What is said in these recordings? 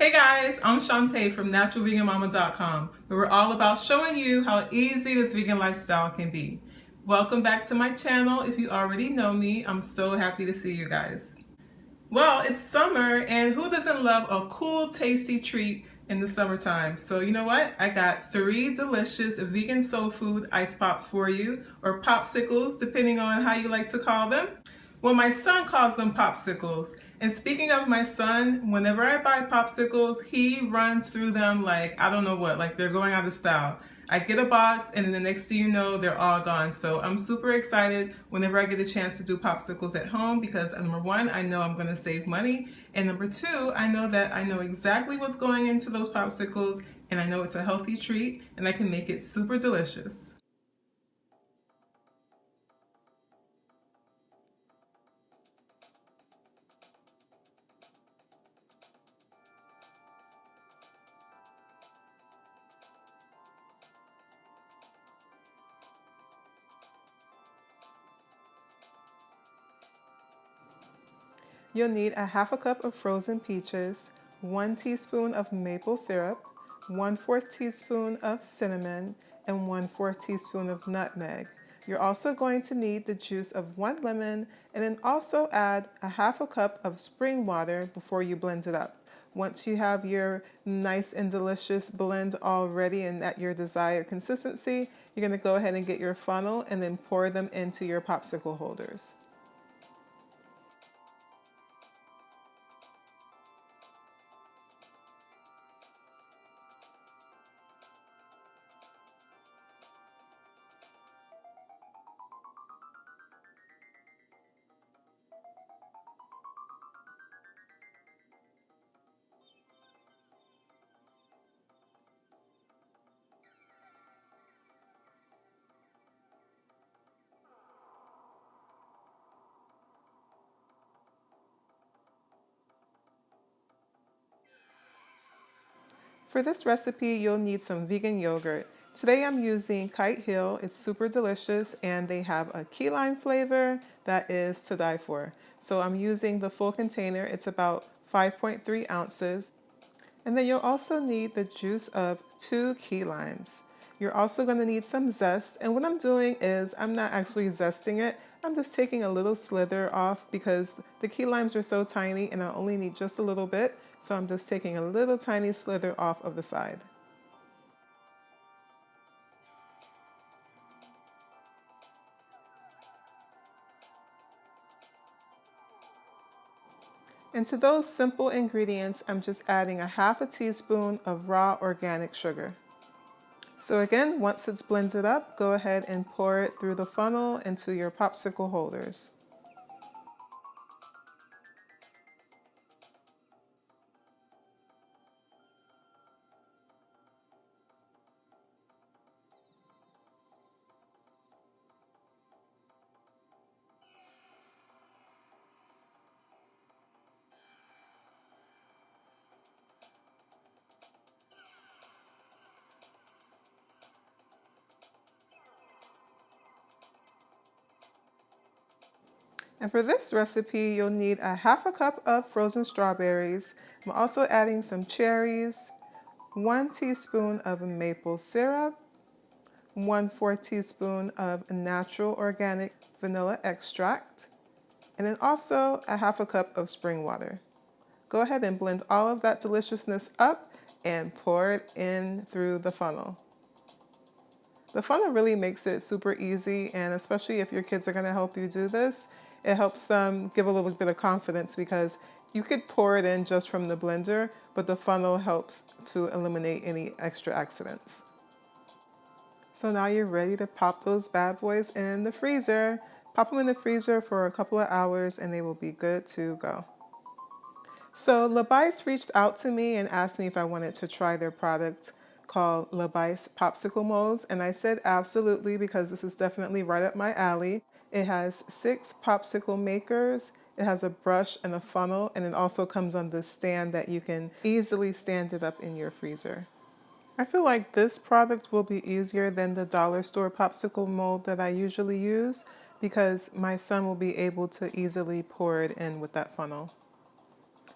Hey guys, I'm Shantae from naturalveganmama.com, where we're all about showing you how easy this vegan lifestyle can be. Welcome back to my channel. If you already know me, I'm so happy to see you guys. Well, it's summer, and who doesn't love a cool, tasty treat in the summertime? So you know what? I got 3 delicious vegan soul food ice pops for you, or popsicles, depending on how you like to call them. Well, my son calls them popsicles. And speaking of my son, whenever I buy popsicles, he runs through them like, I don't know what, like they're going out of style. I get a box and then the next thing you know, they're all gone. So I'm super excited whenever I get a chance to do popsicles at home because number one, I know I'm gonna save money. And number two, I know that I know exactly what's going into those popsicles and I know it's a healthy treat and I can make it super delicious. You'll need a half a cup of frozen peaches, 1 teaspoon of maple syrup, 1/4 teaspoon of cinnamon, and 1/4 teaspoon of nutmeg. You're also going to need the juice of 1 lemon and then also add a half a cup of spring water before you blend it up. Once you have your nice and delicious blend all ready and at your desired consistency, you're going to go ahead and get your funnel and then pour them into your popsicle holders. For this recipe, you'll need some vegan yogurt. Today I'm using Kite Hill. It's super delicious and they have a key lime flavor that is to die for. So I'm using the full container. It's about 5.3 ounces. And then you'll also need the juice of 2 key limes. You're also going to need some zest. And what I'm doing is I'm not actually zesting it. I'm just taking a little slither off because the key limes are so tiny and I only need just a little bit. So I'm just taking a little tiny slither off of the side. And to those simple ingredients, I'm just adding a half a teaspoon of raw organic sugar. So again, once it's blended up, go ahead and pour it through the funnel into your popsicle holders. And for this recipe, you'll need a half a cup of frozen strawberries. I'm also adding some cherries, 1 teaspoon of maple syrup, 1/4 teaspoon of natural organic vanilla extract, and then also a half a cup of spring water. Go ahead and blend all of that deliciousness up and pour it in through the funnel. The funnel really makes it super easy, and especially if your kids are going to help you do this, it helps them give a little bit of confidence because you could pour it in just from the blender, but the funnel helps to eliminate any extra accidents. So now you're ready to pop those bad boys in the freezer. Pop them in the freezer for a couple of hours and they will be good to go. So Levice reached out to me and asked me if I wanted to try their product called Levice Popsicle Molds, and I said absolutely because this is definitely right up my alley. It has 6 popsicle makers, it has a brush and a funnel, and it also comes on this stand that you can easily stand it up in your freezer. I feel like this product will be easier than the dollar store popsicle mold that I usually use because my son will be able to easily pour it in with that funnel.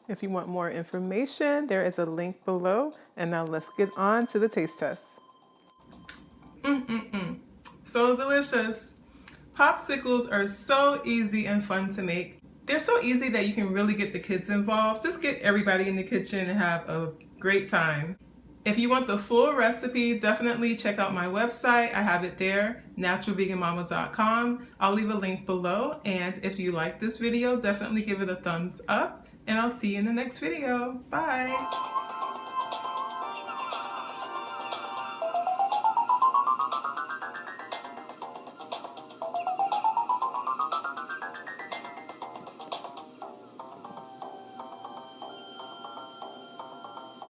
If you want more information, there is a link below. And now let's get on to the taste test. So delicious. Popsicles are so easy and fun to make. They're so easy that you can really get the kids involved. Just get everybody in the kitchen and have a great time. If you want the full recipe, definitely check out my website. I have it there, naturalveganmama.com. I'll leave a link below. And if you like this video, definitely give it a thumbs up. And I'll see you in the next video. Bye.